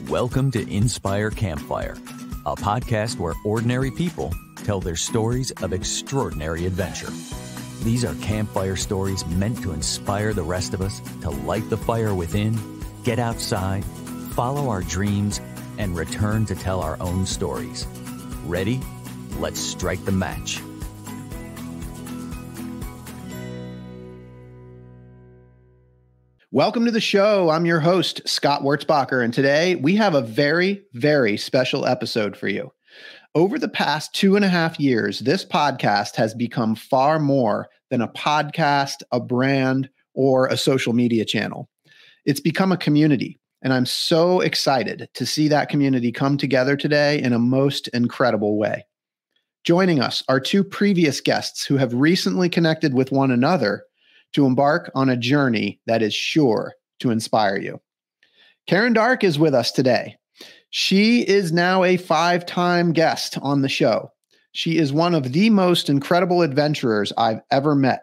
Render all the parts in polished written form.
Welcome to Inspire Campfire, a podcast where ordinary people tell their stories of extraordinary adventure. These are campfire stories meant to inspire the rest of us to light the fire within, get outside, follow our dreams, and return to tell our own stories. Ready? Let's strike the match. Welcome to the show. I'm your host, Scott Wurzbacher, and today we have a very, very special episode for you. Over the past 2.5 years, this podcast has become far more than a podcast, a brand, or a social media channel. It's become a community, and I'm so excited to see that community come together today in a most incredible way. Joining us are two previous guests who have recently connected with one another to embark on a journey that is sure to inspire you. Karen Darke is with us today. She is now a 5-time guest on the show. She is one of the most incredible adventurers I've ever met.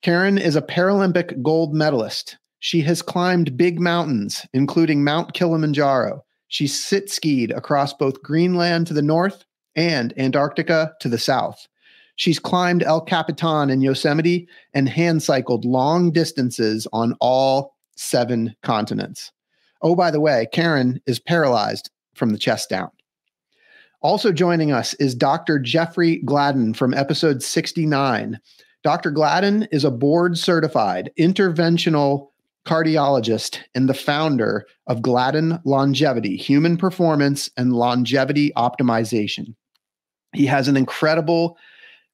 Karen is a Paralympic gold medalist. She has climbed big mountains, including Mount Kilimanjaro. She sit-skied across both Greenland to the north and Antarctica to the south. She's climbed El Capitan in Yosemite and hand-cycled long distances on all 7 continents. Oh, by the way, Karen is paralyzed from the chest down. Also joining us is Dr. Jeffrey Gladden from episode 69. Dr. Gladden is a board-certified interventional cardiologist and the founder of Gladden Longevity, Human Performance and Longevity Optimization. He has an incredible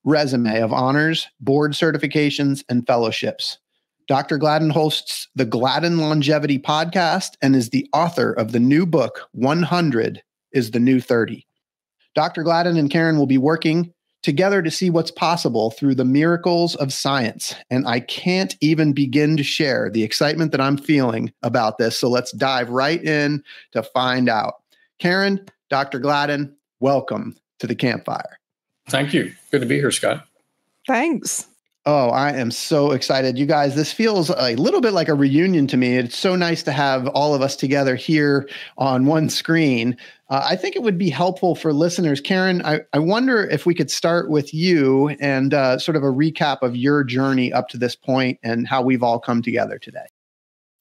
resume of honors, board certifications, and fellowships. Dr. Gladden hosts the Gladden Longevity Podcast and is the author of the new book, 100 is the New 30. Dr. Gladden and Karen will be working together to see what's possible through the miracles of science. And I can't even begin to share the excitement that I'm feeling about this. So let's dive right in to find out. Karen, Dr. Gladden, welcome to the campfire. Thank you. Good to be here, Scott. Thanks. Oh, I am so excited. You guys, this feels a little bit like a reunion to me. It's so nice to have all of us together here on one screen. I think it would be helpful for listeners. Karen, I wonder if we could start with you and sort of a recap of your journey up to this point and how we've all come together today.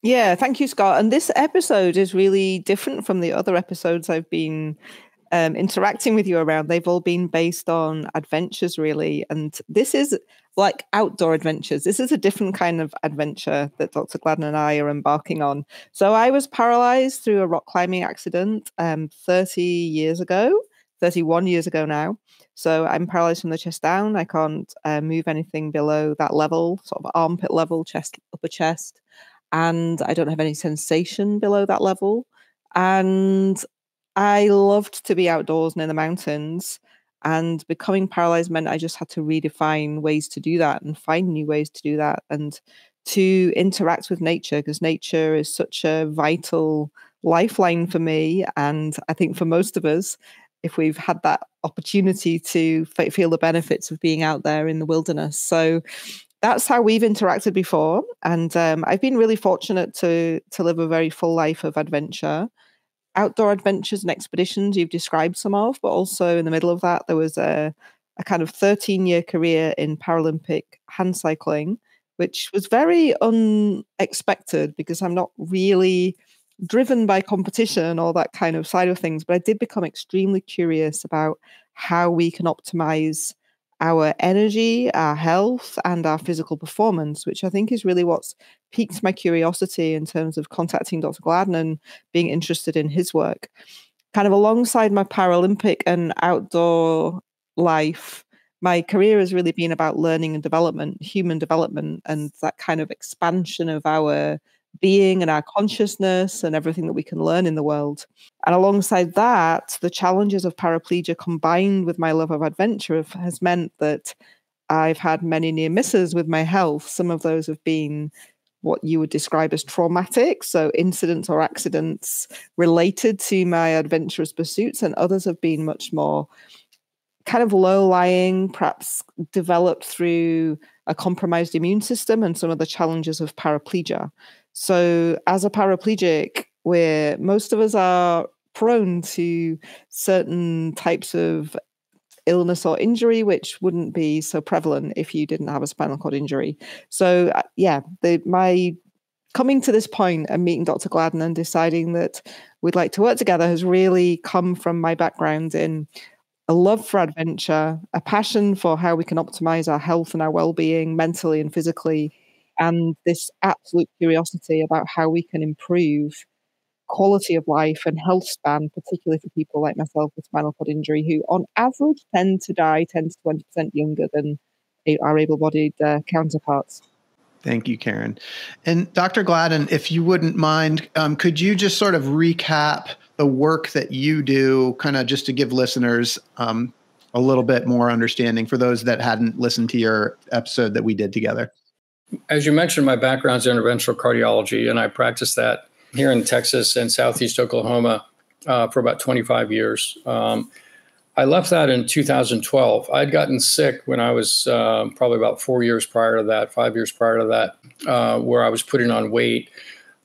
Yeah, thank you, Scott. And this episode is really different from the other episodes I've been interacting with you around. They've all been based on adventures, really. And this is like outdoor adventures. This is a different kind of adventure that Dr. Gladden and I are embarking on. So I was paralyzed through a rock climbing accident 31 years ago now. So I'm paralyzed from the chest down. I can't move anything below that level, sort of armpit level, chest, upper chest. And I don't have any sensation below that level. And I loved to be outdoors and in the mountains, and becoming paralyzed meant I just had to redefine ways to do that and find new ways to do that and to interact with nature, because nature is such a vital lifeline for me. And I think for most of us, if we've had that opportunity to feel the benefits of being out there in the wilderness. So that's how we've interacted before. And I've been really fortunate to live a very full life of adventure. Outdoor adventures and expeditions you've described some of, but also in the middle of that, there was a kind of 13-year career in Paralympic hand cycling, which was very unexpected because I'm not really driven by competition or that kind of side of things. But I did become extremely curious about how we can optimize our energy, our health, and our physical performance, which I think is really what's piqued my curiosity in terms of contacting Dr. Gladden and being interested in his work. Kind of alongside my Paralympic and outdoor life, my career has really been about learning and development, human development, and that kind of expansion of our being and our consciousness and everything that we can learn in the world. And alongside that, the challenges of paraplegia combined with my love of adventure has meant that I've had many near misses with my health. Some of those have been what you would describe as traumatic, so incidents or accidents related to my adventurous pursuits, and others have been much more kind of low-lying, perhaps developed through a compromised immune system and some of the challenges of paraplegia. So as a paraplegic, where most of us are prone to certain types of illness or injury, which wouldn't be so prevalent if you didn't have a spinal cord injury. So my coming to this point and meeting Dr. Gladden and deciding that we'd like to work together has really come from my background in a love for adventure, a passion for how we can optimize our health and our well-being mentally and physically, and this absolute curiosity about how we can improve quality of life and health span, particularly for people like myself with spinal cord injury, who on average tend to die 10 to 20% younger than our able-bodied counterparts. Thank you, Karen. And Dr. Gladden, if you wouldn't mind, could you just sort of recap the work that you do, kind of just to give listeners a little bit more understanding for those that hadn't listened to your episode that we did together? As you mentioned, my background's in interventional cardiology, and I practiced that here in Texas and Southeast Oklahoma for about 25 years. I left that in 2012. I'd gotten sick when I was probably about 5 years prior to that, where I was putting on weight.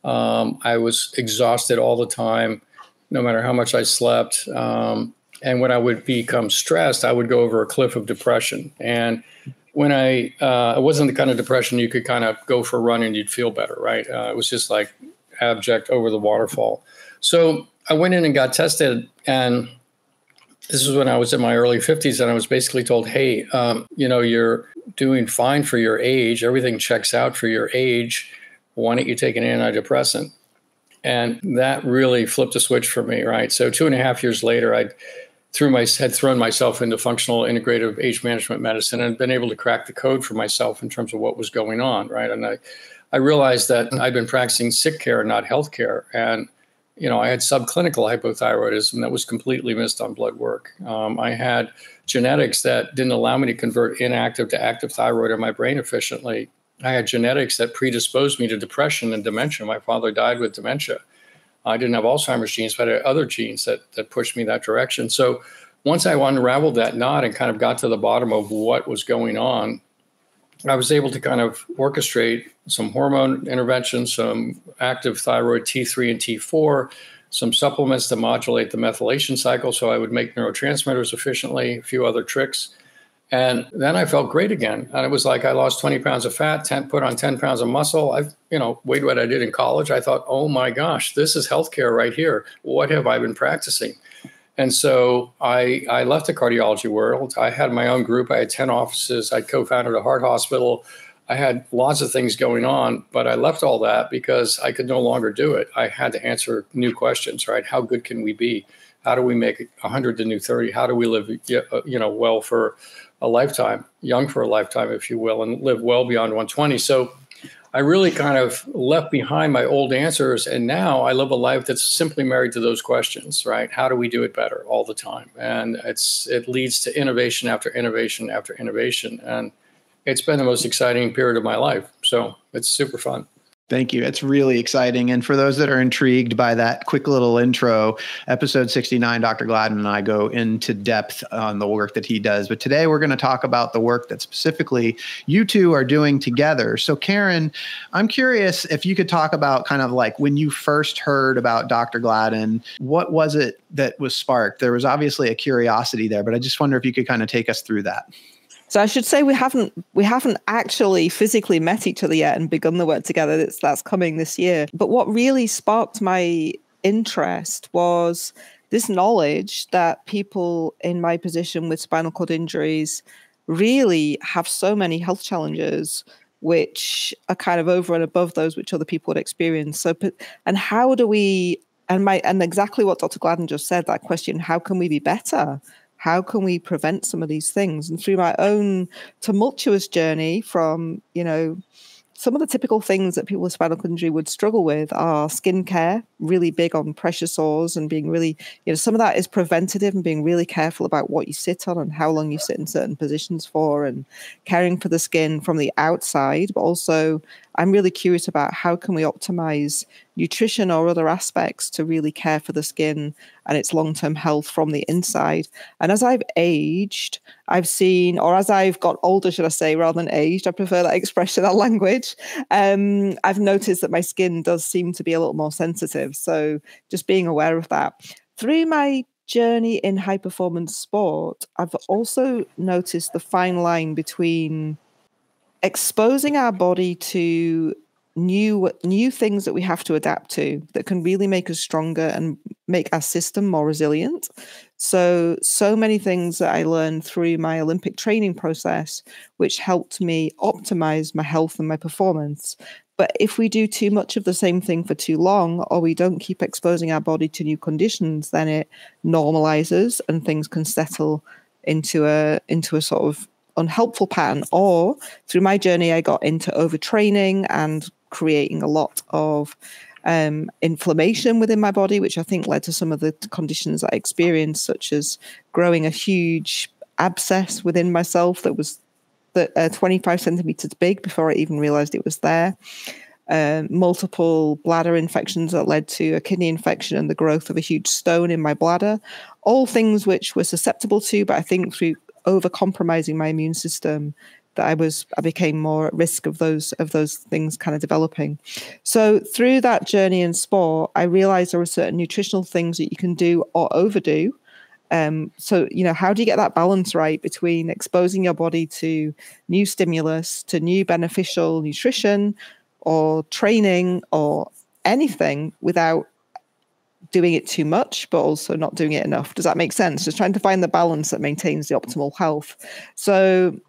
I was exhausted all the time, no matter how much I slept. And when I would become stressed, I would go over a cliff of depression. And when it wasn't the kind of depression you could kind of go for a run and you'd feel better, right? It was just like abject over the waterfall. So I went in and got tested, and this is when I was in my early 50s, and I was basically told, hey, you're doing fine for your age. Everything checks out for your age. Why don't you take an antidepressant? And that really flipped a switch for me, right? So 2.5 years later, I had thrown myself into functional integrative age management medicine and been able to crack the code for myself in terms of what was going on, right? And I realized that I'd been practicing sick care, not healthcare. And, I had subclinical hypothyroidism that was completely missed on blood work. I had genetics that didn't allow me to convert inactive to active thyroid in my brain efficiently. I had genetics that predisposed me to depression and dementia. My father died with dementia. I didn't have Alzheimer's genes, but I had other genes that pushed me that direction. So once I unraveled that knot and kind of got to the bottom of what was going on, I was able to kind of orchestrate some hormone intervention, some active thyroid T3 and T4, some supplements to modulate the methylation cycle so I would make neurotransmitters efficiently, a few other tricks. And then I felt great again. And it was like I lost 20 pounds of fat, put on 10 pounds of muscle. I weighed what I did in college. I thought, oh my gosh, this is healthcare right here. What have I been practicing? And so I left the cardiology world. I had my own group. I had 10 offices. I co-founded a heart hospital. I had lots of things going on, but I left all that because I could no longer do it. I had to answer new questions, right? How good can we be? How do we make 100 the new 30? How do we live, well for a lifetime, young for a lifetime, if you will, and live well beyond 120? So I really kind of left behind my old answers, and now I live a life that's simply married to those questions, right? How do we do it better all the time? And it leads to innovation after innovation after innovation, and it's been the most exciting period of my life. So it's super fun. Thank you. It's really exciting. And for those that are intrigued by that quick little intro, episode 69, Dr. Gladden and I go into depth on the work that he does. But today we're going to talk about the work that specifically you two are doing together. So Karen, I'm curious if you could talk about kind of like when you first heard about Dr. Gladden, what was it that was sparked? There was obviously a curiosity there, but I just wonder if you could kind of take us through that. So I should say we haven't actually physically met each other yet and begun the work together. That's coming this year. But what really sparked my interest was this knowledge that people in my position with spinal cord injuries really have so many health challenges which are kind of over and above those which other people would experience. So, and how do we, and exactly what Dr. Gladden just said, that question, how can we be better? How can we prevent some of these things? And through my own tumultuous journey from, some of the typical things that people with spinal cord injury would struggle with are skincare, really big on pressure sores and being really, some of that is preventative and being really careful about what you sit on and how long you sit in certain positions for, and caring for the skin from the outside, but also I'm really curious about how can we optimize nutrition or other aspects to really care for the skin and its long-term health from the inside. And as I've aged, I've seen, or as I've got older, should I say, rather than aged, I prefer that expression, that language. I've noticed that my skin does seem to be a little more sensitive. So just being aware of that. Through my journey in high performance sport, I've also noticed the fine line between exposing our body to new things that we have to adapt to that can really make us stronger and make our system more resilient. So many things that I learned through my Olympic training process, which helped me optimize my health and my performance. But if we do too much of the same thing for too long, or we don't keep exposing our body to new conditions, then it normalizes and things can settle into a sort of unhelpful pattern. Or through my journey, I got into overtraining and creating a lot of inflammation within my body, which I think led to some of the conditions that I experienced, such as growing a huge abscess within myself that was 25 centimeters big before I even realized it was there. Multiple bladder infections that led to a kidney infection and the growth of a huge stone in my bladder. All things which were susceptible to, but I think through over-compromising my immune system, that I became more at risk of those things kind of developing. So through that journey in sport, I realized there were certain nutritional things that you can do or overdo. So, how do you get that balance right between exposing your body to new stimulus, to new beneficial nutrition or training or anything without doing it too much, but also not doing it enough? Does that make sense? Just trying to find the balance that maintains the optimal health. So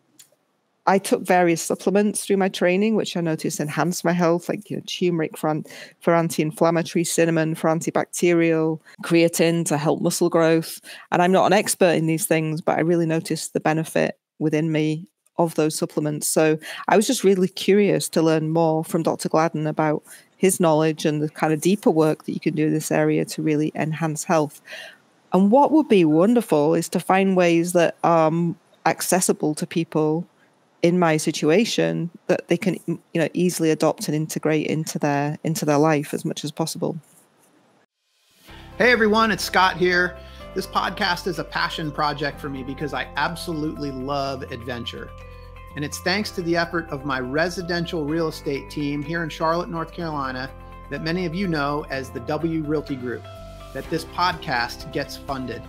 I took various supplements through my training, which I noticed enhanced my health, like turmeric for anti-inflammatory, cinnamon for antibacterial, creatine to help muscle growth. And I'm not an expert in these things, but I really noticed the benefit within me of those supplements. So I was just really curious to learn more from Dr. Gladden about his knowledge and the kind of deeper work that you can do in this area to really enhance health. And what would be wonderful is to find ways that are accessible to people in my situation that they can easily adopt and integrate into their life as much as possible. Hey everyone, it's Scott here. This podcast is a passion project for me because I absolutely love adventure. And it's thanks to the effort of my residential real estate team here in Charlotte, North Carolina, that many of you know as the W Realty Group, that this podcast gets funded.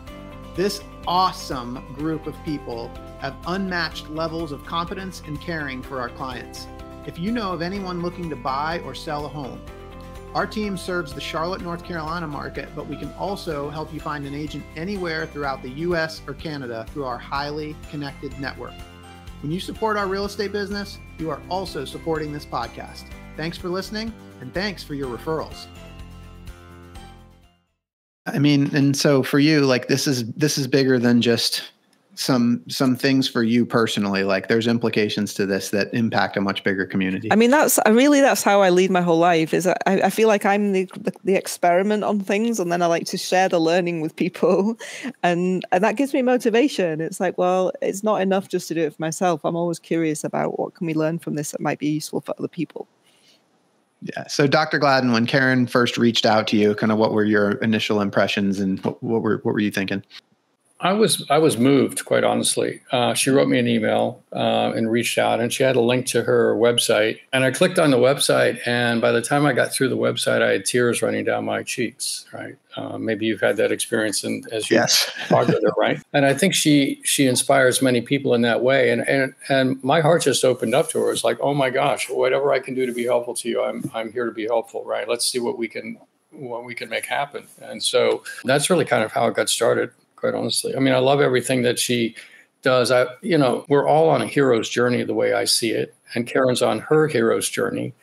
This awesome group of people have unmatched levels of competence and caring for our clients. If you know of anyone looking to buy or sell a home, our team serves the Charlotte, North Carolina market, but we can also help you find an agent anywhere throughout the US or Canada through our highly connected network. When you support our real estate business, you are also supporting this podcast. Thanks for listening, and thanks for your referrals. I mean, and so for you, like this is bigger than just some things for you personally. Like there's implications to this that impact a much bigger community. I mean, that's how I lead my whole life. Is I feel like I'm the experiment on things, and then I like to share the learning with people, and that gives me motivation. It's like, well, it's not enough just to do it for myself. I'm always curious about what can we learn from this that might be useful for other people. Yeah. So Dr. Gladden, when Karen first reached out to you, kind of what were your initial impressions and what were you thinking? I was moved, quite honestly. She wrote me an email and reached out, and she had a link to her website. And I clicked on the website, and by the time I got through the website, I had tears running down my cheeks. Right? Maybe you've had that experience, as you talked with her, right? And I think she inspires many people in that way. And my heart just opened up to her. It's like, oh my gosh, whatever I can do to be helpful to you, I'm here to be helpful. Right? Let's see what we can make happen. And so that's really kind of how it got started. Quite honestly. I mean, I love everything that she does. We're all on a hero's journey the way I see it. And Karen's on her hero's journey.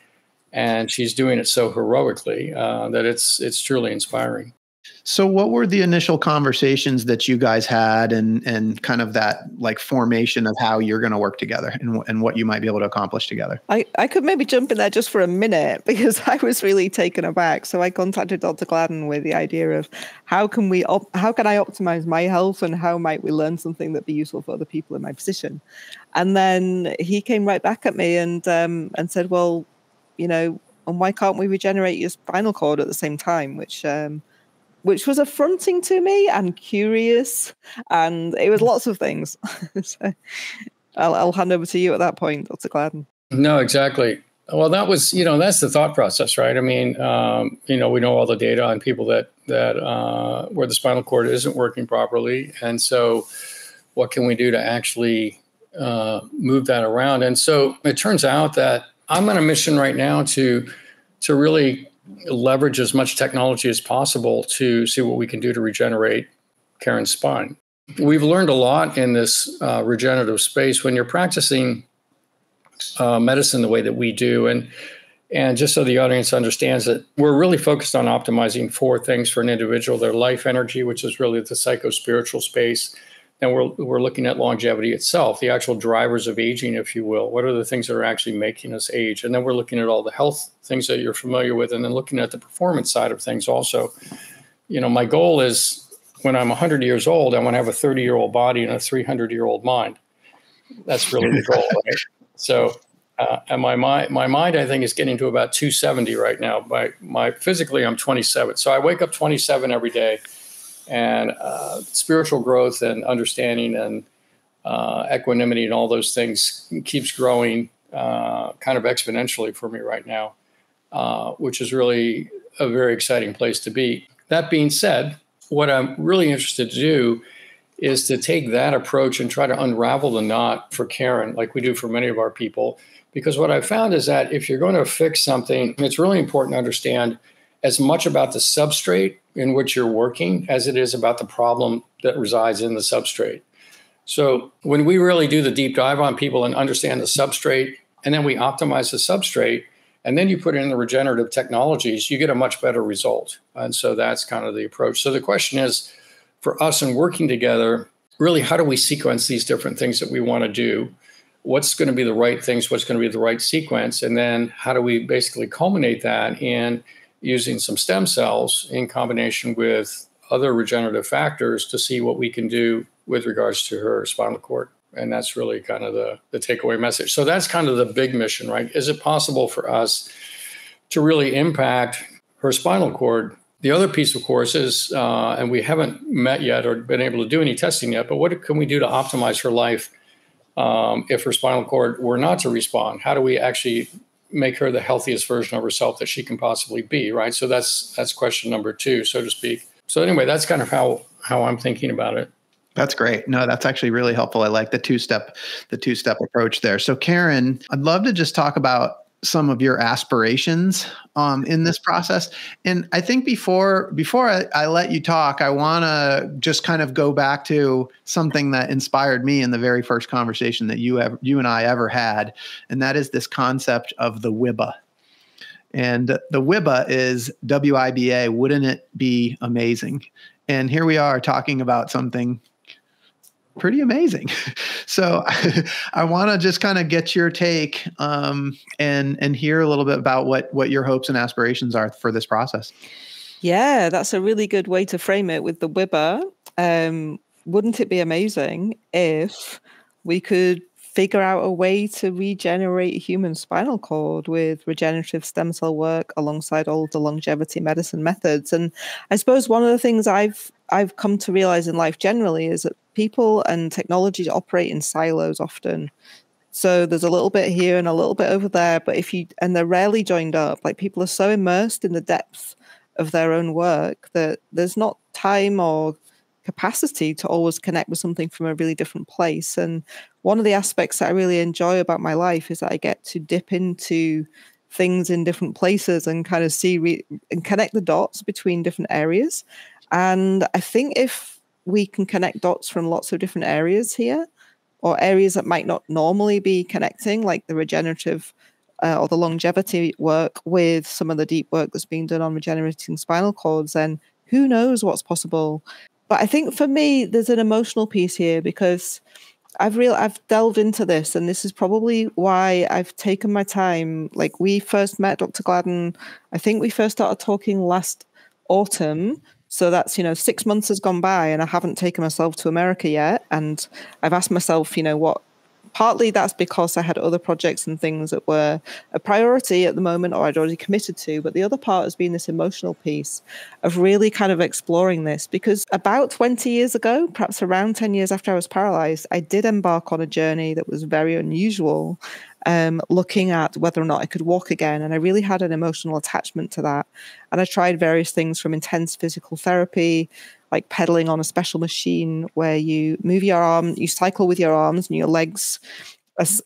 And she's doing it so heroically that it's truly inspiring. So what were the initial conversations that you guys had and kind of that like formation of how you're going to work together and what you might be able to accomplish together? I could maybe jump in there just for a minute because I was really taken aback. So I contacted Dr. Gladden with the idea of how can I optimize my health and how might we learn something that'd be useful for other people in my position? And then he came right back at me and said, well, and why can't we regenerate your spinal cord at the same time? Which was affronting to me and curious, and it was lots of things. So I'll hand over to you at that point, Dr. Gladden. No, exactly. Well, that was, that's the thought process, right? I mean, we know all the data on people that where the spinal cord isn't working properly. And so what can we do to actually move that around? And so it turns out that I'm on a mission right now to really leverage as much technology as possible to see what we can do to regenerate Karen's spine. We've learned a lot in this regenerative space when you're practicing medicine the way that we do. And just so the audience understands that we're really focused on optimizing 4 things for an individual: their life energy, which is really the psycho-spiritual space. And we're looking at longevity itself, the actual drivers of aging, if you will. What are the things that are actually making us age? And then we're looking at all the health things that you're familiar with, and then looking at the performance side of things also. My goal is when I'm 100 years old, I want to have a 30-year-old body and a 300-year-old mind. That's really the goal, right? So, and my mind, I think, is getting to about 270 right now. My physically, I'm 27. So I wake up 27 every day. And spiritual growth and understanding and equanimity and all those things keeps growing kind of exponentially for me right now, which is really a very exciting place to be. That being said, what I'm really interested to do is to take that approach and try to unravel the knot for Karen, like we do for many of our people. Because what I've found is that if you're going to fix something, it's really important to understand as much about the substrate in which you're working as it is about the problem that resides in the substrate. So when we really do the deep dive on people and understand the substrate, and then we optimize the substrate, and then you put in the regenerative technologies, you get a much better result. And so that's kind of the approach. So the question is, for us in working together, really, how do we sequence these different things that we want to do? What's going to be the right things? What's going to be the right sequence? And then how do we basically culminate that in using some stem cells in combination with other regenerative factors to see what we can do with regards to her spinal cord. And that's really kind of the takeaway message. So that's kind of the big mission, right? Is it possible for us to really impact her spinal cord? The other piece, of course, is, and we haven't met yet or been able to do any testing yet, but what can we do to optimize her life if her spinal cord were not to respond? How do we actually make her the healthiest version of herself that she can possibly be, right? So that's question number 2, so to speak. So anyway, that's kind of how I'm thinking about it. That's great. No, that's actually really helpful. I like the two-step approach there. So Karen, I'd love to just talk about some of your aspirations in this process. And I think before I let you talk, I want to just kind of go back to something that inspired me in the very first conversation that you and I ever had. And that is this concept of the WIBA. And the WIBA is WIBA. Wouldn't it be amazing? And here we are talking about something pretty amazing. So I want to just kind of get your take and hear a little bit about what your hopes and aspirations are for this process. Yeah, that's a really good way to frame it with the WIBA. Wouldn't it be amazing if we could figure out a way to regenerate human spinal cord with regenerative stem cell work alongside all of the longevity medicine methods? And I suppose one of the things I've come to realize in life generally is that people and technology operate in silos often. So there's a little bit here and a little bit over there, but and they're rarely joined up. Like, people are so immersed in the depth of their own work that there's not time or capacity to always connect with something from a really different place. And one of the aspects that I really enjoy about my life is that I get to dip into things in different places and kind of see and connect the dots between different areas. And I think if we can connect dots from lots of different areas here, or areas that might not normally be connecting, like the regenerative or the longevity work with some of the deep work that's being done on regenerating spinal cords, then who knows what's possible. But I think for me, there's an emotional piece here, because I've delved into this, and this is probably why I've taken my time. Like, we first met, Dr. Gladden, I think we first started talking last autumn. So that's, 6 months has gone by and I haven't taken myself to America yet. And I've asked myself, what partly that's because I had other projects and things that were a priority at the moment, or I'd already committed to. But the other part has been this emotional piece of really kind of exploring this, because about 20 years ago, perhaps around 10 years after I was paralyzed, I did embark on a journey that was very unusual, looking at whether or not I could walk again. And I really had an emotional attachment to that. And I tried various things from intense physical therapy, like pedaling on a special machine where you move your arm, you cycle with your arms and your legs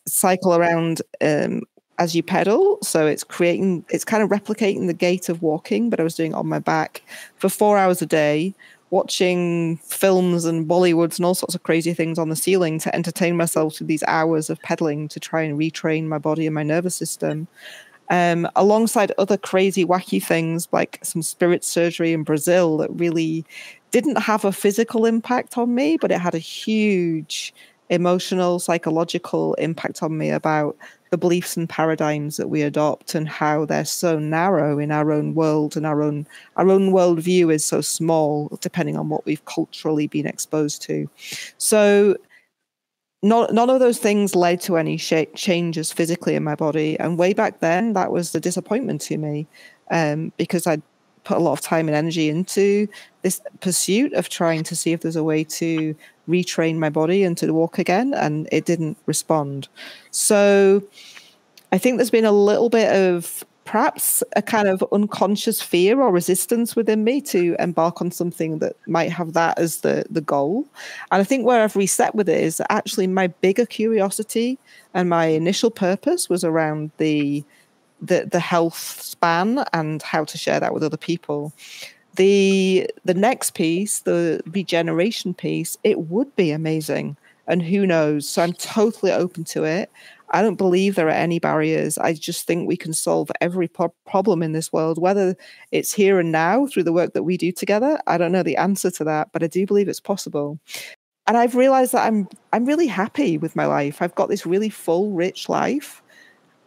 cycle around as you pedal. So it's kind of replicating the gait of walking, but I was doing it on my back for 4 hours a day, watching films and Bollywoods and all sorts of crazy things on the ceiling to entertain myself through these hours of pedaling to try and retrain my body and my nervous system. Alongside other crazy, wacky things like some spirit surgery in Brazil that really didn't have a physical impact on me, but it had a huge emotional, psychological impact on me about the beliefs and paradigms that we adopt and how they're so narrow in our own world, and our own worldview is so small depending on what we've culturally been exposed to. So none of those things led to any changes physically in my body. And way back then, that was the disappointment to me, because I'd put a lot of time and energy into this pursuit of trying to see if there's a way to retrain my body and to walk again, and it didn't respond. So I think there's been a little bit of perhaps a kind of unconscious fear or resistance within me to embark on something that might have that as the goal. And I think where I've reset with it is actually my bigger curiosity and my initial purpose was around the health span and how to share that with other people. The next piece, the regeneration piece, it would be amazing. And who knows? So I'm totally open to it. I don't believe there are any barriers. I just think we can solve every problem in this world, whether it's here and now through the work that we do together. I don't know the answer to that, but I do believe it's possible. And I've realized that I'm really happy with my life. I've got this really full, rich life.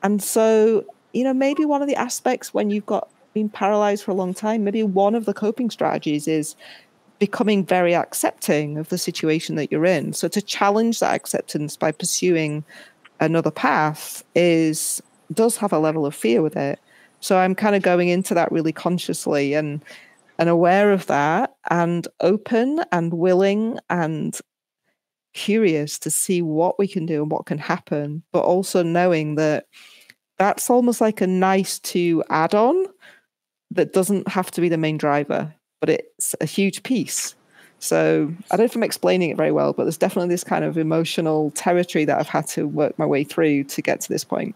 And so, maybe one of the aspects when you've been paralyzed for a long time, maybe one of the coping strategies is becoming very accepting of the situation that you're in. So to challenge that acceptance by pursuing another path does have a level of fear with it. So I'm kind of going into that really consciously and aware of that, and open and willing and curious to see what we can do and what can happen, but also knowing that that's almost like a nice to add on that doesn't have to be the main driver, but it's a huge piece. So I don't know if I'm explaining it very well, but there's definitely this kind of emotional territory that I've had to work my way through to get to this point.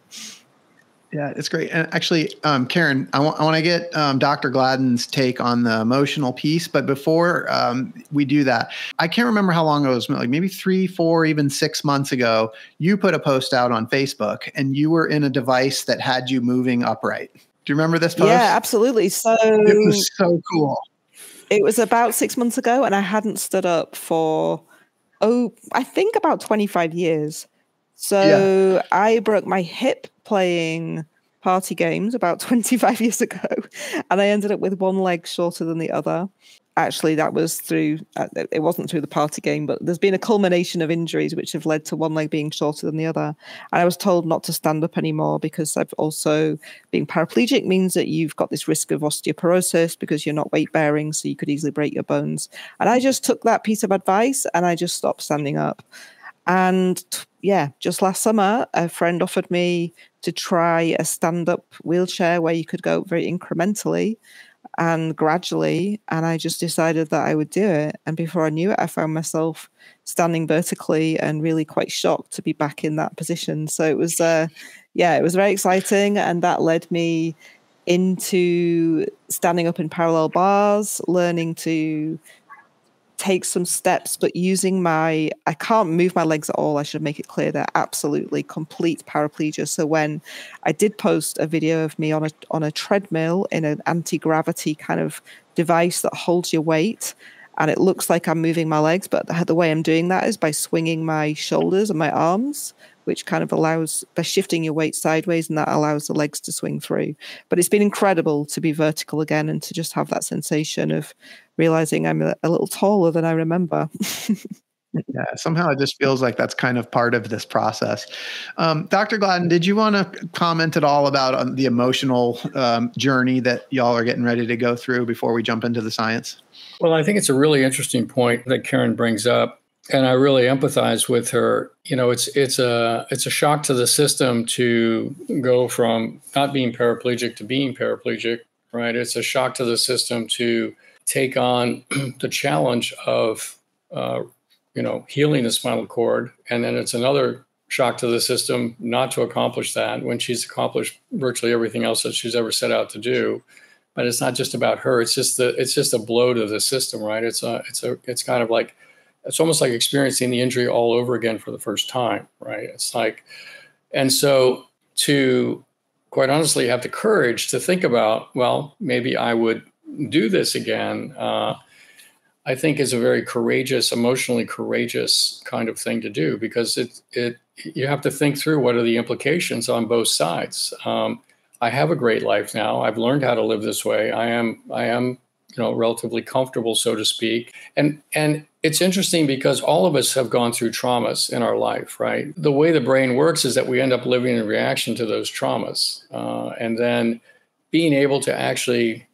Yeah, it's great. And actually, Karen, I want to get Dr. Gladden's take on the emotional piece. But before we do that, I can't remember how long it was, like maybe 3, 4, even 6 months ago, you put a post out on Facebook and you were in a device that had you moving upright. Do you remember this post? Yeah, absolutely. So it was so cool. It was about 6 months ago, and I hadn't stood up for, I think about 25 years. So yeah. I broke my hip playing party games about 25 years ago, and I ended up with one leg shorter than the other. Actually, that was it wasn't through the party game, but there's been a culmination of injuries which have led to one leg being shorter than the other. And I was told not to stand up anymore because I've also, being paraplegic means that you've got this risk of osteoporosis because you're not weight bearing, so you could easily break your bones. And I just took that piece of advice and I just stopped standing up. And just last summer, a friend offered me to try a stand-up wheelchair where you could go very incrementally and gradually, and I just decided that I would do it. And before I knew it, I found myself standing vertically and really quite shocked to be back in that position. So it was, it was very exciting, and that led me into standing up in parallel bars, learning to take some steps, but using I can't move my legs at all. I should make it clear they're absolutely complete paraplegia. So when I did post a video of me on a treadmill in an anti-gravity kind of device that holds your weight, and it looks like I'm moving my legs, but the way I'm doing that is by swinging my shoulders and my arms, which kind of allows, by shifting your weight sideways, and that allows the legs to swing through. But it's been incredible to be vertical again and to just have that sensation of realizing I'm a little taller than I remember. Yeah, somehow it just feels like that's kind of part of this process. Dr. Gladden, did you want to comment at all about the emotional journey that y'all are getting ready to go through before we jump into the science? Well, I think it's a really interesting point that Karen brings up, and I really empathize with her. You know, it's a shock to the system to go from not being paraplegic to being paraplegic, right? It's a shock to the system to take on the challenge of healing the spinal cord. And then it's another shock to the system not to accomplish that when she's accomplished virtually everything else that she's ever set out to do. But it's not just about her. It's just a blow to the system, right? It's kind of like, it's almost like experiencing the injury all over again for the first time, right? It's like, and so to quite honestly have the courage to think about, well, maybe I would do this again, I think is a very courageous, emotionally courageous kind of thing to do, because you have to think through what are the implications on both sides. I have a great life now. I've learned how to live this way. I am relatively comfortable, so to speak. And it's interesting because all of us have gone through traumas in our life, right? The way the brain works is that we end up living in reaction to those traumas. And then being able to actually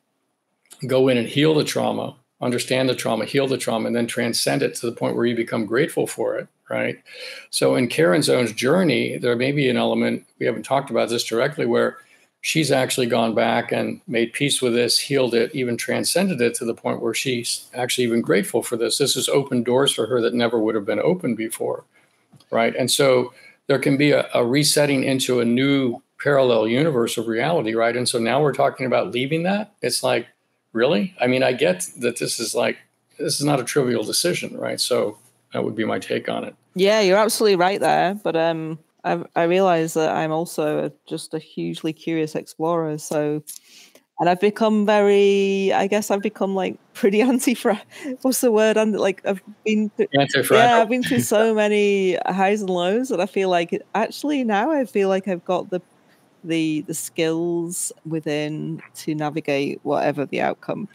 go in and heal the trauma, understand the trauma, heal the trauma, and then transcend it to the point where you become grateful for it, right? So in Karen's own journey, there may be an element, we haven't talked about this directly, where she's actually gone back and made peace with this, healed it, even transcended it to the point where she's actually even grateful for this. This has opened doors for her that never would have been open before, right? And so there can be a resetting into a new parallel universe of reality, right? And so now we're talking about leaving that. It's like, really? I mean, I get that this is not a trivial decision, right? So that would be my take on it. Yeah, you're absolutely right there. But I realize that I'm also just a hugely curious explorer. So, and I've become pretty what's the word? I've been through so many highs and lows that I feel like now I feel like I've got the skills within to navigate whatever the outcome.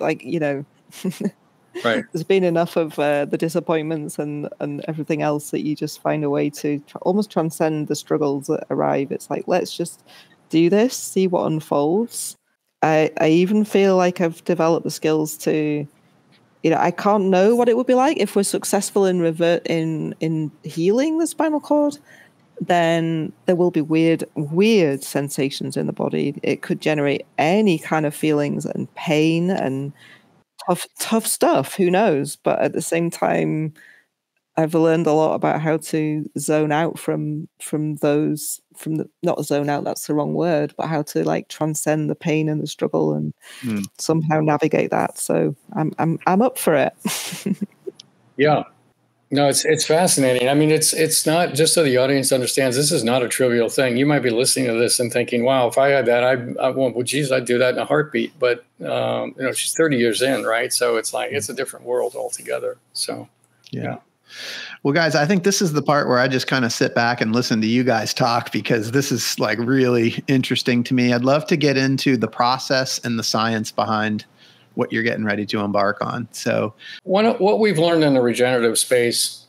Right. There's been enough of the disappointments and everything else that you just find a way to almost transcend the struggles that arrive. It's like, let's just do this, see what unfolds. I even feel like I've developed the skills to, I can't know what it would be like if we're successful in healing the spinal cord. Then there will be weird sensations in the body. It could generate any kind of feelings and pain and tough stuff. Who knows? But at the same time, I've learned a lot about how to zone out not zone out, that's the wrong word, but how to transcend the pain and the struggle and somehow navigate that. So I'm up for it. Yeah. No, it's fascinating. I mean, it's not, just so the audience understands, this is not a trivial thing. You might be listening to this and thinking, wow, if I had that, I won't, well, geez, I'd do that in a heartbeat. But, she's 30 years in, right? So it's like, it's a different world altogether. So, yeah. Well, guys, I think this is the part where I just kind of sit back and listen to you guys talk, because this is really interesting to me. I'd love to get into the process and the science behind what you're getting ready to embark on. So what we've learned in the regenerative space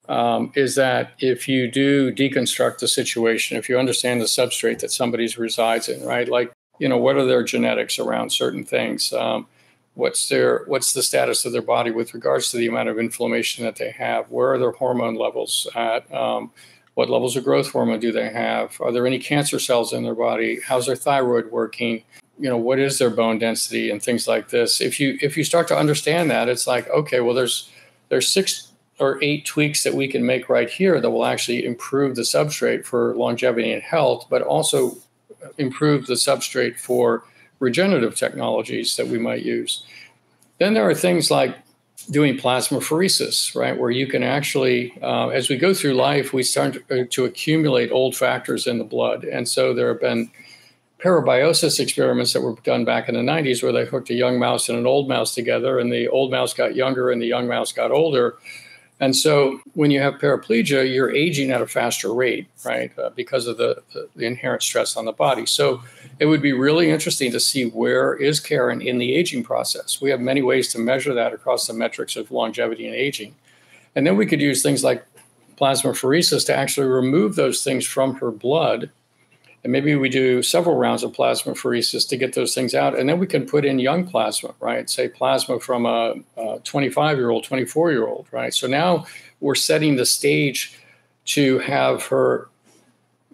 is that if you do deconstruct the situation, if you understand the substrate that somebody resides in, right? Like, what are their genetics around certain things? What's the status of their body with regards to the amount of inflammation that they have? Where are their hormone levels at? What levels of growth hormone do they have? Are there any cancer cells in their body? How's their thyroid working? What is their bone density and things like this? If you start to understand that, it's like, okay, well, there's 6 or 8 tweaks that we can make right here that will actually improve the substrate for longevity and health, but also improve the substrate for regenerative technologies that we might use. Then there are things like doing plasmapheresis, right? Where you can actually, as we go through life, we start to accumulate old factors in the blood. And so there have been parabiosis experiments that were done back in the 90s where they hooked a young mouse and an old mouse together, and the old mouse got younger and the young mouse got older. And so when you have paraplegia, you're aging at a faster rate, right? Because of the inherent stress on the body. So it would be really interesting to see where is Karen in the aging process. We have many ways to measure that across the metrics of longevity and aging. And then we could use things like plasmapheresis to actually remove those things from her blood. And maybe we do several rounds of plasmapheresis to get those things out. And then we can put in young plasma, right? Say plasma from a 25-year-old, 24-year-old, right? So now we're setting the stage to have her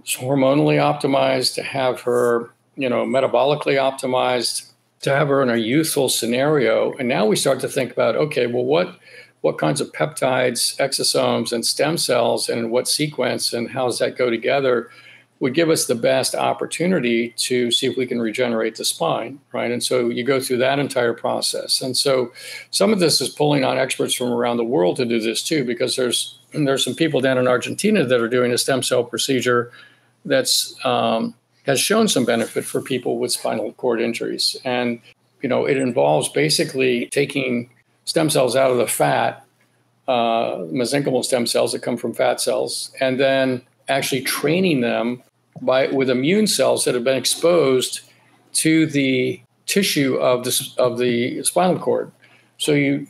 hormonally optimized, to have her, metabolically optimized, to have her in a youthful scenario. And now we start to think about, okay, well, what kinds of peptides, exosomes, and stem cells, and what sequence, and how does that go together, would give us the best opportunity to see if we can regenerate the spine, right? And so you go through that entire process. And so some of this is pulling on experts from around the world to do this too, because there's some people down in Argentina that are doing a stem cell procedure that's has shown some benefit for people with spinal cord injuries. And, it involves basically taking stem cells out of the fat, mesenchymal stem cells that come from fat cells, and then actually training them with immune cells that have been exposed to the tissue of the spinal cord. So you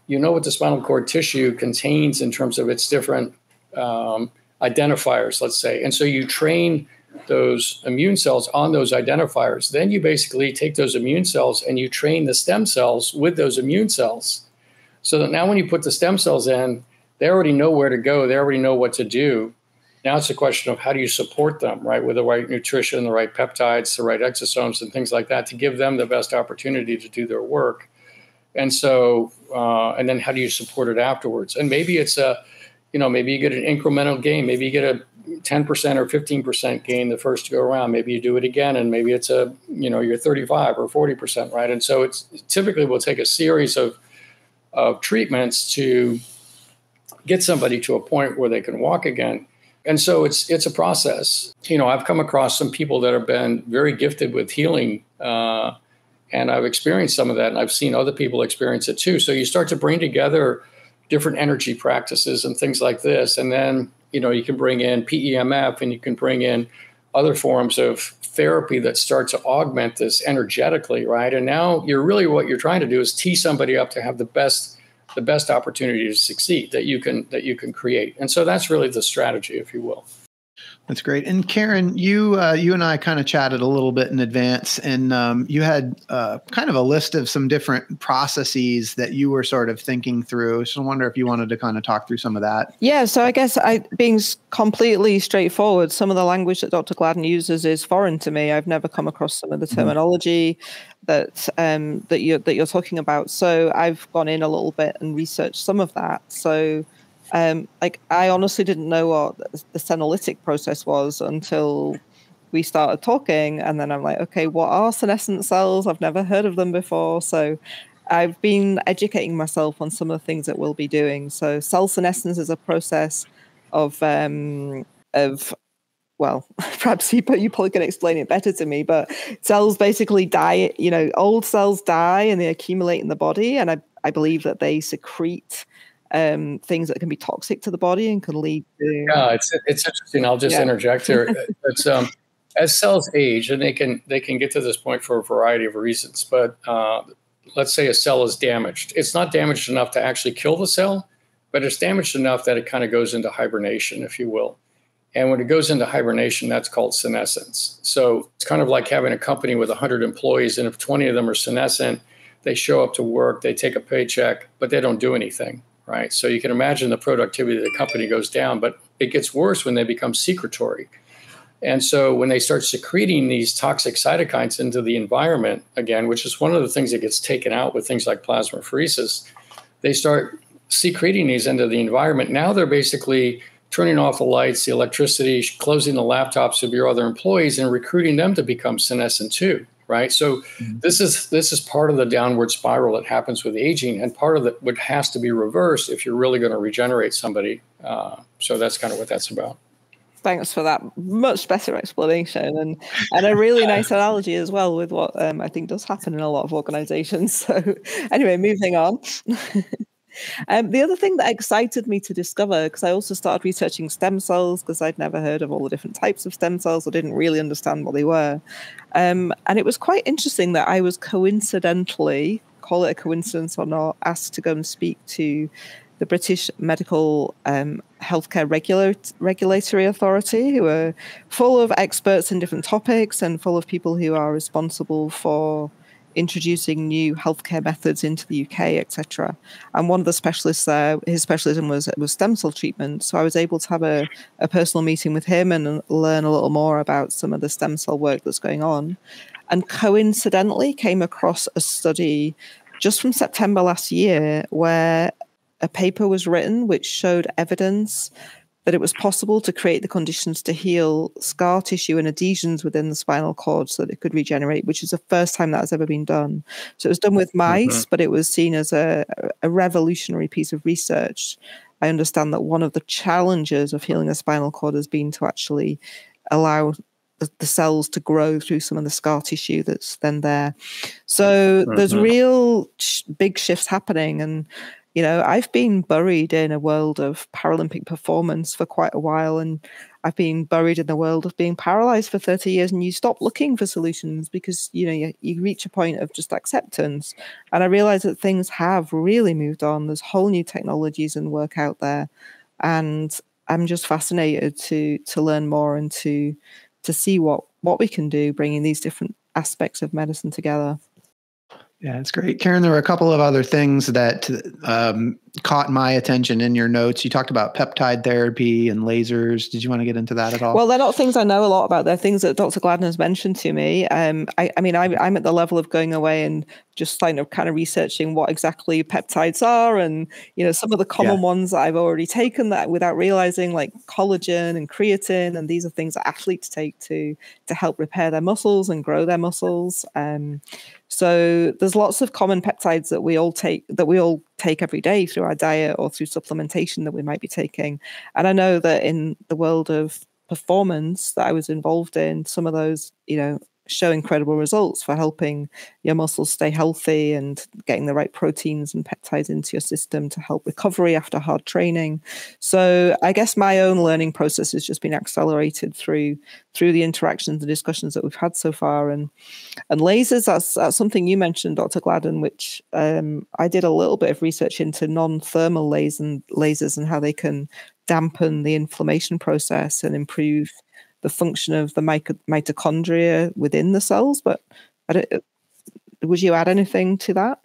know what the spinal cord tissue contains in terms of its different identifiers, let's say. And so you train those immune cells on those identifiers. Then you basically take those immune cells and you train the stem cells with those immune cells. So that now when you put the stem cells in, they already know where to go. They already know what to do. Now it's a question of how do you support them, right? With the right nutrition, the right peptides, the right exosomes, and things like that to give them the best opportunity to do their work. And so, and then how do you support it afterwards? And maybe it's maybe you get an incremental gain. Maybe you get a 10% or 15% gain the first go around. Maybe you do it again, and maybe it's you're 35 or 40%, right? And so it's typically will take a series of treatments to get somebody to a point where they can walk again. And so it's a process. I've come across some people that have been very gifted with healing, and I've experienced some of that, and I've seen other people experience it too. So you start to bring together different energy practices and things like this. And then, you can bring in PEMF, and you can bring in other forms of therapy that start to augment this energetically, right? And now what you're trying to do is tee somebody up to have the best opportunity to succeed that you can create. And so that's really the strategy, if you will. That's great. And Karen, you and I kind of chatted a little bit in advance, and you had kind of a list of some different processes that you were sort of thinking through. So I wonder if you wanted to kind of talk through some of that. Yeah. So I guess being completely straightforward, some of the language that Dr. Gladden uses is foreign to me. I've never come across some of the terminology that you're talking about. So I've gone in a little bit and researched some of that. So I honestly didn't know what the senolytic process was until we started talking. And then I'm like, okay, what are senescent cells? I've never heard of them before. So I've been educating myself on some of the things that we'll be doing. So cell senescence is a process of well, perhaps you probably can explain it better to me, but cells basically die, old cells die and they accumulate in the body. And I believe that they secrete things that can be toxic to the body and can lead to... Yeah, it's interesting. I'll just interject here. It's, as cells age, and they can get to this point for a variety of reasons, but let's say a cell is damaged. It's not damaged enough to actually kill the cell, but it's damaged enough that it kind of goes into hibernation, if you will. And when it goes into hibernation, that's called senescence. So it's kind of like having a company with 100 employees, and if 20 of them are senescent, they show up to work, they take a paycheck, but they don't do anything, right? So you can imagine the productivity of the company goes down, but it gets worse when they become secretory. And so when they start secreting these toxic cytokines into the environment, again, which is one of the things that gets taken out with things like plasmapheresis, they start secreting these into the environment. Now they're basically turning off the lights, the electricity, closing the laptops of your other employees and recruiting them to become senescent too, right? So this is part of the downward spiral that happens with aging, and part of what has to be reversed if you're really going to regenerate somebody. So that's kind of what that's about. Thanks for that much better explanation and a really nice analogy as well with what I think does happen in a lot of organizations. So anyway, moving on. The other thing that excited me to discover, because I also started researching stem cells because I'd never heard of all the different types of stem cells. I didn't really understand what they were. And it was quite interesting that I was coincidentally, call it a coincidence or not, asked to go and speak to the British Medical Healthcare Regulatory Authority, who are full of experts in different topics and full of people who are responsible for introducing new healthcare methods into the UK, etc. And one of the specialists there, his specialism was stem cell treatment. So I was able to have a personal meeting with him and learn a little more about some of the stem cell work that's going on. And coincidentally came across a study just from September last year where a paper was written which showed evidence that it was possible to create the conditions to heal scar tissue and adhesions within the spinal cord so that it could regenerate, which is the first time that has ever been done. So it was done with mice, but it was seen as a revolutionary piece of research. I understand that one of the challenges of healing a spinal cord has been to actually allow the cells to grow through some of the scar tissue that's then there. So there's real big shifts happening. And I've been buried in a world of Paralympic performance for quite a while, and I've been buried in the world of being paralyzed for 30 years, and you stop looking for solutions because, you reach a point of just acceptance. And I realized that things have really moved on. There's whole new technologies and work out there. And I'm just fascinated to learn more and to see what we can do, bringing these different aspects of medicine together. Yeah, it's great. Karen, there were a couple of other things that caught my attention in your notes. You talked about peptide therapy and lasers. Did you want to get into that at all? Well, they're not things I know a lot about. They're things that Dr. Gladden has mentioned to me. I'm at the level of going away and just kind of researching what exactly peptides are, and some of the common ones that I've already taken that without realizing, like collagen and creatine, and these are things that athletes take to help repair their muscles and grow their muscles. So there's lots of common peptides that we all take every day through our diet or through supplementation that we might be taking. And I know that in the world of performance that I was involved in, some of those, show incredible results for helping your muscles stay healthy and getting the right proteins and peptides into your system to help recovery after hard training. So I guess my own learning process has just been accelerated through the interactions and discussions that we've had so far. And lasers, that's something you mentioned, Dr. Gladden, which I did a little bit of research into non-thermal lasers and how they can dampen the inflammation process and improve the function of the mitochondria within the cells. But would you add anything to that?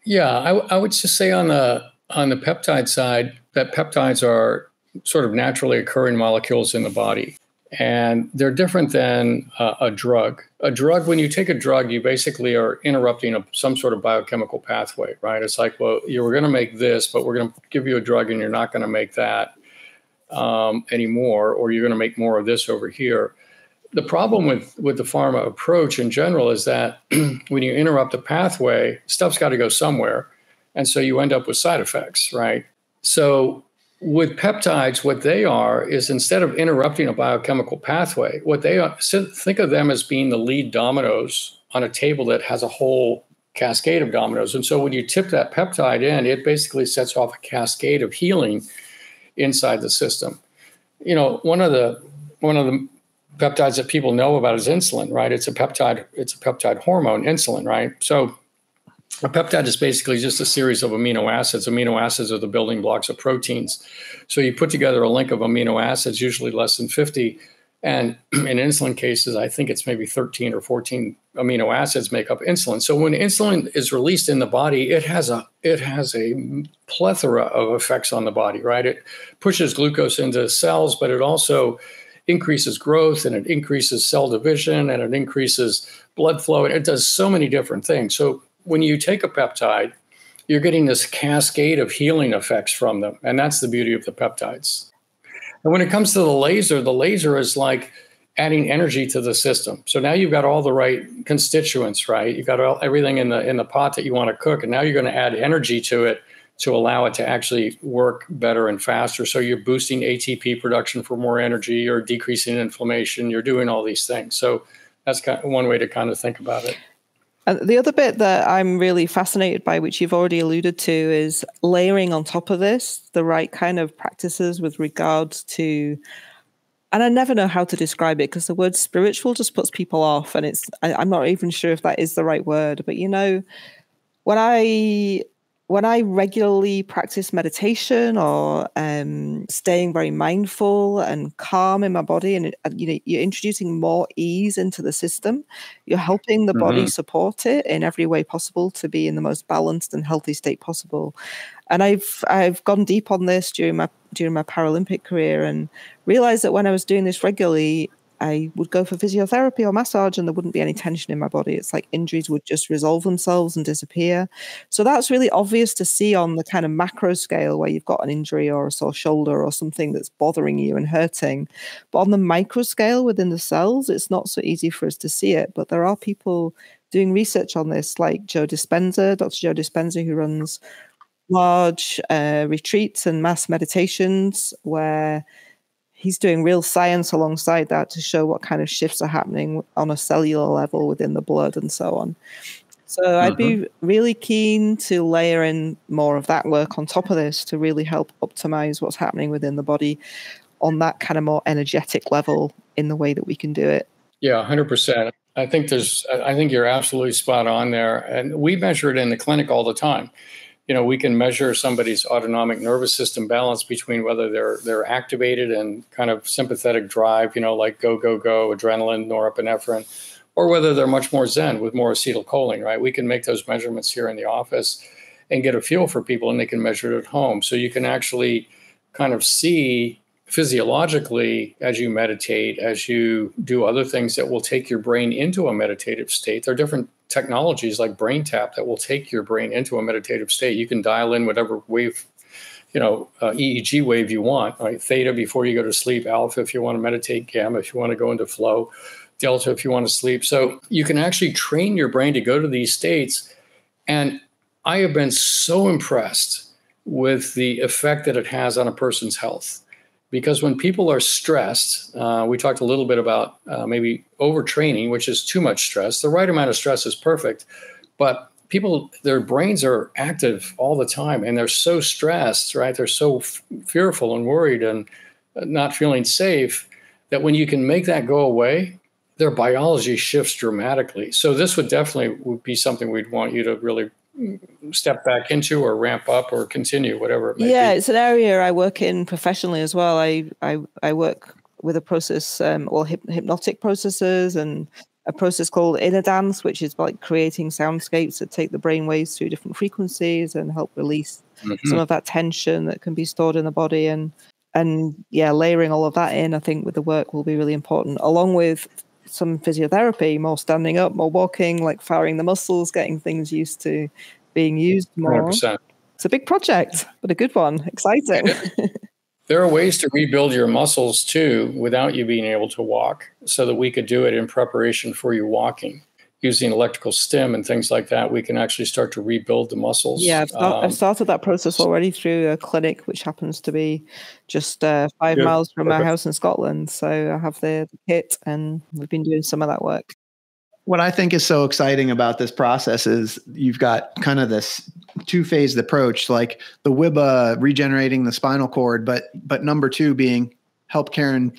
Yeah, I would just say on the peptide side that peptides are sort of naturally occurring molecules in the body, and they're different than a drug. A drug, when you take a drug, you basically are interrupting some sort of biochemical pathway, right? It's like, well, you were going to make this, but we're going to give you a drug, and you're not going to make that anymore, or you're going to make more of this over here. The problem with the pharma approach in general is that when you interrupt the pathway, stuff's got to go somewhere. And so you end up with side effects, right? So with peptides, what they are is, instead of interrupting a biochemical pathway, what they are, think of them as being the lead dominoes on a table that has a whole cascade of dominoes. And so when you tip that peptide in, it basically sets off a cascade of healing inside the system. One of the peptides that people know about is insulin, right? It's a peptide hormone, insulin, right? So a peptide is basically just a series of amino acids. Amino acids are the building blocks of proteins. So you put together a link of amino acids, usually less than 50. And in insulin cases, I think it's maybe 13 or 14 amino acids make up insulin. So when insulin is released in the body, it has a plethora of effects on the body, right? It pushes glucose into cells, but it also increases growth, and it increases cell division, and it increases blood flow, and it does so many different things. So when you take a peptide, you're getting this cascade of healing effects from them, and that's the beauty of the peptides. And when it comes to the laser is like adding energy to the system. So now you've got all the right constituents, right? You've got everything in the pot that you want to cook, and now you're going to add energy to it to allow it to actually work better and faster. So you're boosting ATP production for more energy, you're decreasing inflammation, you're doing all these things. So that's kind of one way to kind of think about it. And the other bit that I'm really fascinated by, which you've already alluded to, is layering on top of this the right kind of practices with regards to, and I never know how to describe it because the word spiritual just puts people off, and I'm not even sure if that is the right word. But when when I regularly practice meditation or staying very mindful and calm in my body, and you're introducing more ease into the system, you're helping the body support it in every way possible to be in the most balanced and healthy state possible. And I've gone deep on this during my Paralympic career and realized that when I was doing this regularly, I would go for physiotherapy or massage and there wouldn't be any tension in my body. It's like injuries would just resolve themselves and disappear. So that's really obvious to see on the kind of macro scale where you've got an injury or a sore shoulder or something that's bothering you and hurting. But on the micro scale within the cells, it's not so easy for us to see it. But there are people doing research on this, like Dr. Joe Dispenza, who runs large retreats and mass meditations where he's doing real science alongside that to show what kind of shifts are happening on a cellular level within the blood and so on. So I'd be really keen to layer in more of that work on top of this to really help optimize what's happening within the body on that kind of more energetic level in the way that we can do it. Yeah, 100%. I think you're absolutely spot on there. And we measure it in the clinic all the time. We can measure somebody's autonomic nervous system balance between whether they're activated and kind of sympathetic drive, like go, go, go, adrenaline, norepinephrine, or whether they're much more zen with more acetylcholine, right? We can make those measurements here in the office and get a feel for people, and they can measure it at home. So you can actually kind of see physiologically as you meditate, as you do other things that will take your brain into a meditative state. There are different technologies like brain tap that will take your brain into a meditative state. You can dial in whatever wave, EEG wave you want, right? Theta before you go to sleep, alpha if you want to meditate, gamma if you want to go into flow, delta if you want to sleep. So you can actually train your brain to go to these states. And I have been so impressed with the effect that it has on a person's health. Because when people are stressed, we talked a little bit about maybe overtraining, which is too much stress. The right amount of stress is perfect, but people, their brains are active all the time and they're so stressed, right? They're so fearful and worried and not feeling safe that when you can make that go away, their biology shifts dramatically. So this would be something we'd want you to really step back into or ramp up or continue, whatever it may be. Yeah, it's an area I work in professionally as well. I work with a process, hypnotic processes and a process called inner dance, which is like creating soundscapes that take the brain waves through different frequencies and help release some of that tension that can be stored in the body. And layering all of that in, I think, with the work will be really important, along with some physiotherapy, more standing up, more walking, like firing the muscles, getting things used to being used more. 100%. It's a big project, but a good one. Exciting. There are ways to rebuild your muscles too without you being able to walk, so that we could do it in preparation for you walking. Using electrical stim and things like that, we can actually start to rebuild the muscles. Yeah, I've started that process already through a clinic, which happens to be just 5 miles from my house in Scotland. So I have the kit and we've been doing some of that work. What I think is so exciting about this process is you've got kind of this two-phased approach, like the WIBA regenerating the spinal cord, but number two being help Karen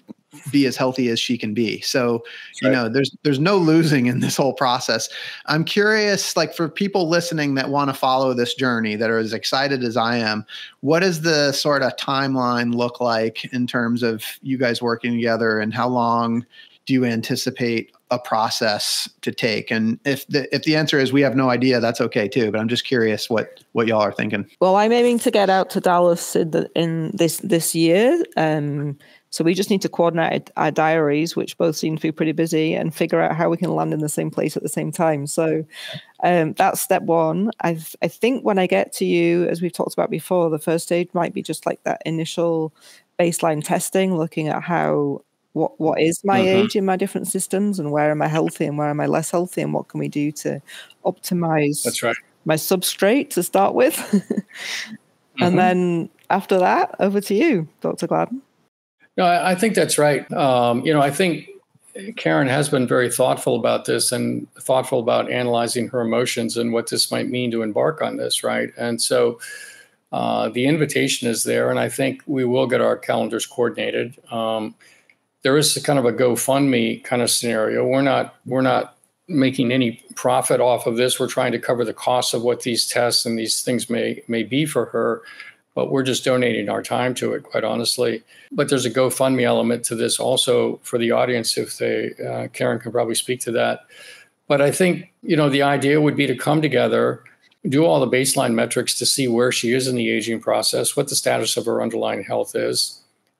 be as healthy as she can be. So, there's no losing in this whole process. I'm curious, like for people listening that want to follow this journey, that are as excited as I am, what does the sort of timeline look like in terms of you guys working together, and how long do you anticipate a process to take? And if the answer is we have no idea, that's okay too. But I'm just curious what y'all are thinking. Well, I'm aiming to get out to Dallas in this year. So we just need to coordinate our diaries, which both seem to be pretty busy, and figure out how we can land in the same place at the same time. So that's step one. I think when I get to you, as we've talked about before, the first stage might be just like that initial baseline testing, looking at what is my age in my different systems, and where am I healthy and where am I less healthy, and what can we do to optimize my substrate to start with. And then after that, over to you, Dr. Gladden. No, I think that's right. I think Karen has been very thoughtful about this and thoughtful about analyzing her emotions and what this might mean to embark on this, right? And so the invitation is there, and I think we will get our calendars coordinated. There is kind of a GoFundMe kind of scenario. We're not making any profit off of this. We're trying to cover the costs of what these tests and these things may be for her, but we're just donating our time to it, quite honestly. But there's a GoFundMe element to this also for the audience, if they, Karen can probably speak to that. But I think, the idea would be to come together, do all the baseline metrics to see where she is in the aging process, what the status of her underlying health is,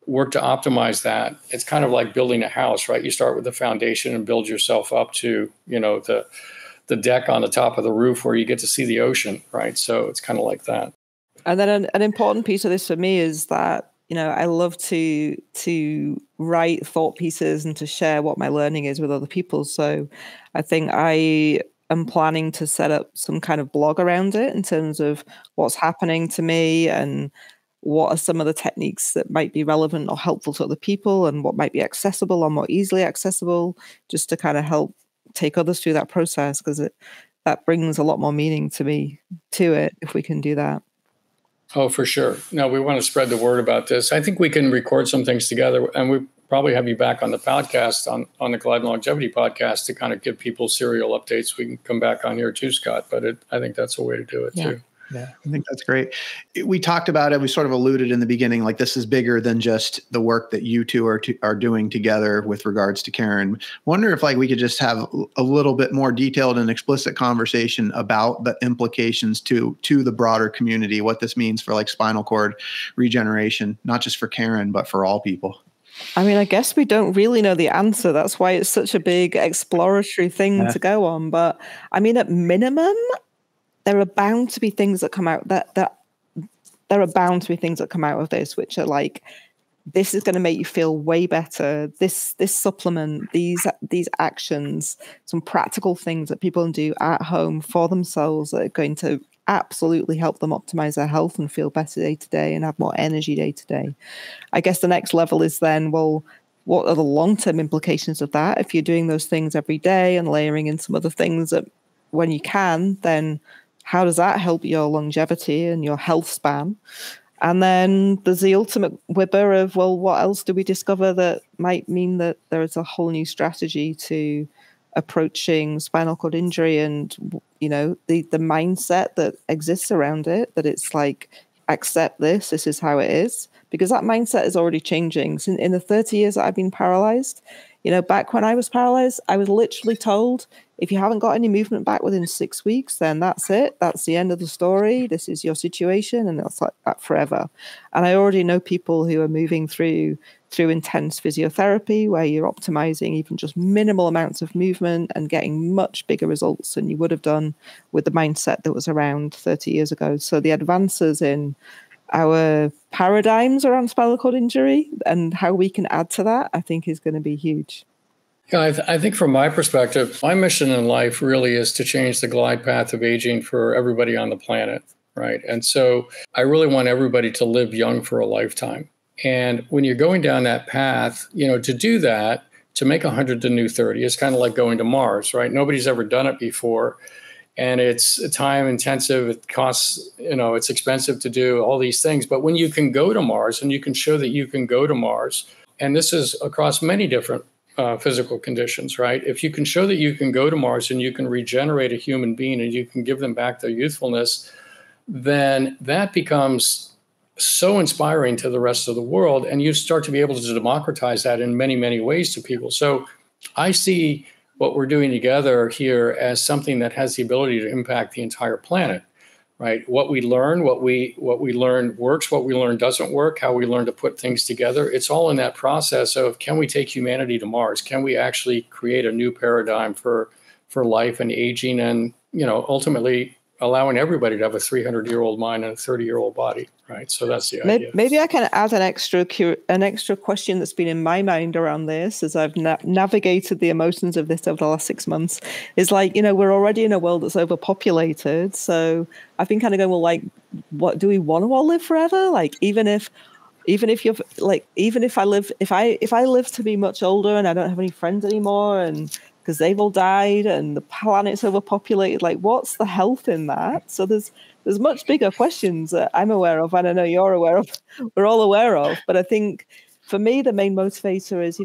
work to optimize that. It's kind of like building a house, right? You start with the foundation and build yourself up to, the deck on the top of the roof where you get to see the ocean, right? So it's kind of like that. And then an important piece of this for me is that, I love to write thought pieces and to share what my learning is with other people. So I think I am planning to set up some kind of blog around it in terms of what's happening to me and what are some of the techniques that might be relevant or helpful to other people and what might be accessible or more easily accessible, just to kind of help take others through that process, because that brings a lot more meaning to it if we can do that. Oh, for sure. No, we want to spread the word about this. I think we can record some things together, and we probably have you back on the podcast, on the Gladden Longevity Podcast, to kind of give people serial updates. We can come back on here too, Scott, but I think that's a way to do it too. Yeah, I think that's great. We talked about it. We sort of alluded in the beginning, like this is bigger than just the work that you two are doing together with regards to Karen. Wonder if we could just have a little bit more detailed and explicit conversation about the implications to the broader community, what this means for spinal cord regeneration, not just for Karen, but for all people. I mean, I guess we don't really know the answer. That's why it's such a big exploratory thing to go on. But I mean, at minimum, there are bound to be things that come out there are bound to be things that come out of this, which are this is going to make you feel way better. This supplement, these actions, some practical things that people can do at home for themselves that are going to absolutely help them optimize their health and feel better day to day and have more energy day to day. I guess the next level is then, well, what are the long-term implications of that? If you're doing those things every day and layering in some other things that when you can, then how does that help your longevity and your health span? And then there's the ultimate whipper of, well, what else do we discover that might mean that there is a whole new strategy to approaching spinal cord injury and, the mindset that exists around it, that it's accept this is how it is. Because that mindset is already changing. So in the 30 years that I've been paralyzed, back when I was paralyzed, I was literally told, if you haven't got any movement back within 6 weeks, then that's it. That's the end of the story. This is your situation. And that's like that forever. And I already know people who are moving through intense physiotherapy where you're optimizing even just minimal amounts of movement and getting much bigger results than you would have done with the mindset that was around 30 years ago. So the advances in our paradigms around spinal cord injury and how we can add to that, I think is going to be huge. Yeah, I think from my perspective, my mission in life really is to change the glide path of aging for everybody on the planet, right? And so I really want everybody to live young for a lifetime. And when you're going down that path, to do that, to make 100 the new 30, it's kind of like going to Mars, right? Nobody's ever done it before. And it's time intensive. It costs, it's expensive to do all these things. But when you can go to Mars and you can show that you can go to Mars, and this is across many different physical conditions, right? If you can show that you can go to Mars and you can regenerate a human being and you can give them back their youthfulness, then that becomes so inspiring to the rest of the world. And you start to be able to democratize that in many, many ways to people. So I see what we're doing together here as something that has the ability to impact the entire planet, right? What we learn works, what we learn doesn't work, how we learn to put things together. It's all in that process of, can we take humanity to Mars? Can we actually create a new paradigm for life and aging and, ultimately allowing everybody to have a 300-year-old mind and a 30-year-old body, right? So that's the idea. Maybe I can add an extra question that's been in my mind around this as I've navigated the emotions of this over the last 6 months. Is we're already in a world that's overpopulated. So I've been kind of going, well, what do we want to all live forever? Even if I live to be much older and I don't have any friends anymore and because they've all died and the planet's overpopulated, what's the health in that? So there's much bigger questions that I'm aware of, and I know you're aware of, we're all aware of. But I think for me, the main motivator is,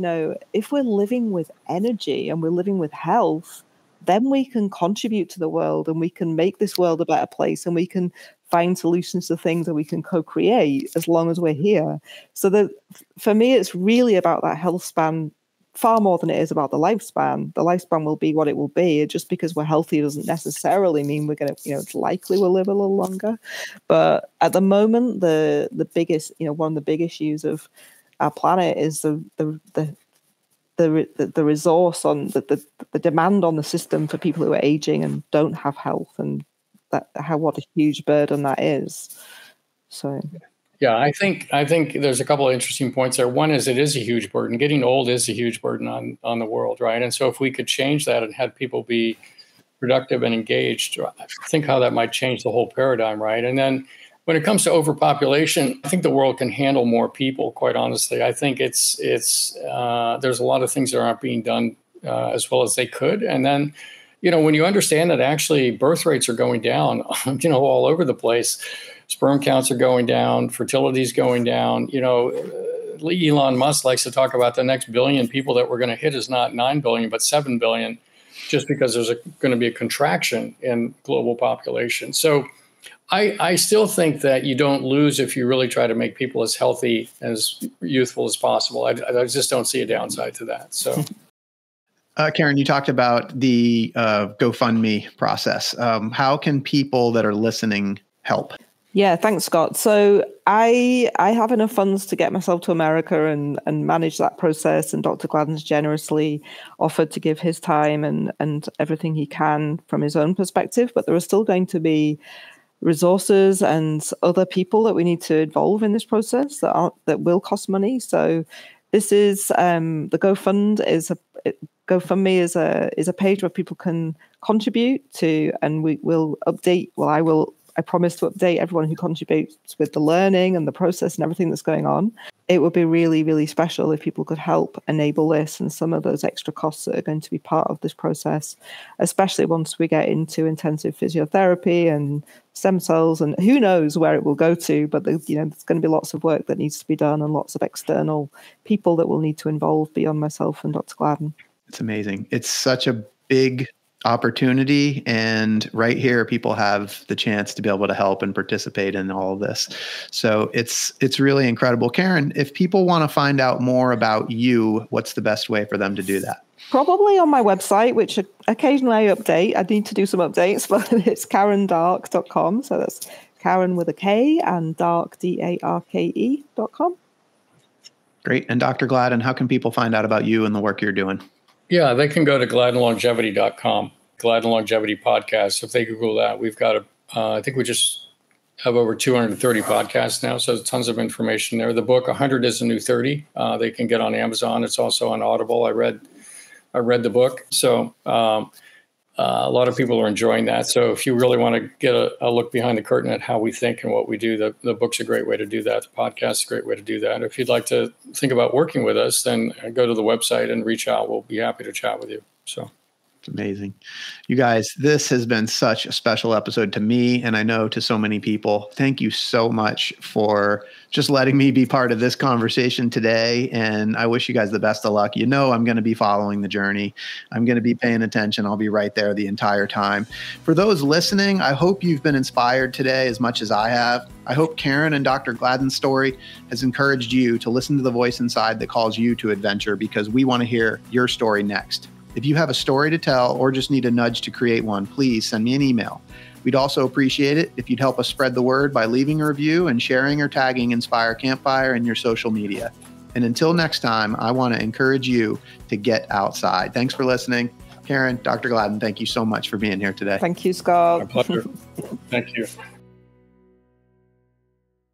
if we're living with energy and we're living with health, then we can contribute to the world and we can make this world a better place and we can find solutions to things that we can co-create as long as we're here. So that for me, it's really about that health span far more than it is about the lifespan. The lifespan will be what it will be. Just because we're healthy doesn't necessarily mean we're going to, it's likely we'll live a little longer. But at the moment, the biggest, one of the big issues of our planet is the resource on the demand on the system for people who are aging and don't have health, and what a huge burden that is. So. Yeah, I think there's a couple of interesting points there. One is it is a huge burden. Getting old is a huge burden on the world, right? And so if we could change that and have people be productive and engaged, think how that might change the whole paradigm, right? And then when it comes to overpopulation, I think the world can handle more people, quite honestly. I think it's there's a lot of things that aren't being done as well as they could. And then, when you understand that actually birth rates are going down, all over the place, sperm counts are going down, fertility is going down. Elon Musk likes to talk about the next billion people that we're going to hit is not 9 billion, but 7 billion, just because there's going to be a contraction in global population. So I still think that you don't lose if you really try to make people as healthy, as youthful as possible. I just don't see a downside to that. So. Karen, you talked about the GoFundMe process. How can people that are listening help? Yeah, thanks, Scott. So I have enough funds to get myself to America and manage that process. And Dr. Gladden's generously offered to give his time and everything he can from his own perspective. But there are still going to be resources and other people that we need to involve in this process that will cost money. So this is the GoFundMe is a page where people can contribute to, and we will update. Well, I promise to update everyone who contributes with the learning and the process and everything that's going on. It would be really, really special if people could help enable this and some of those extra costs that are going to be part of this process, especially once we get into intensive physiotherapy and stem cells, and who knows where it will go to. But there's going to be lots of work that needs to be done and lots of external people that will need to involve beyond myself and Dr. Gladden. It's amazing. It's such a big opportunity, and right here people have the chance to be able to help and participate in all of this. So it's really incredible. Karen, if people want to find out more about you, what's the best way for them to do that? Probably on my website, which occasionally I update. I need to do some updates, but it's karendarke.com. So that's Karen with a K and Darke, DARKE.com. Great. And Dr. Gladden, how can people find out about you and the work you're doing? Yeah, they can go to GladdenLongevity.com, Gladden Longevity Podcast. If they Google that, we've got I think we just have over 230 podcasts now, so tons of information there. The book, 100 is the New 30, they can get on Amazon. It's also on Audible. I read the book. So a lot of people are enjoying that. So if you really want to get a look behind the curtain at how we think and what we do, the book's a great way to do that. The podcast is a great way to do that. If you'd like to think about working with us, then go to the website and reach out. We'll be happy to chat with you. So. It's amazing. You guys, this has been such a special episode to me, and I know to so many people. Thank you so much for just letting me be part of this conversation today, and I wish you guys the best of luck. I'm going to be following the journey. I'm going to be paying attention. I'll be right there the entire time. For those listening, I hope you've been inspired today as much as I have. I hope Karen and Dr. Gladden's story has encouraged you to listen to the voice inside that calls you to adventure, because we want to hear your story next. If you have a story to tell or just need a nudge to create one, please send me an email. We'd also appreciate it if you'd help us spread the word by leaving a review and sharing or tagging Inspire Campfire in your social media. And until next time, I want to encourage you to get outside. Thanks for listening. Karen, Dr. Gladden, thank you so much for being here today. Thank you, Scott. My pleasure. Thank you.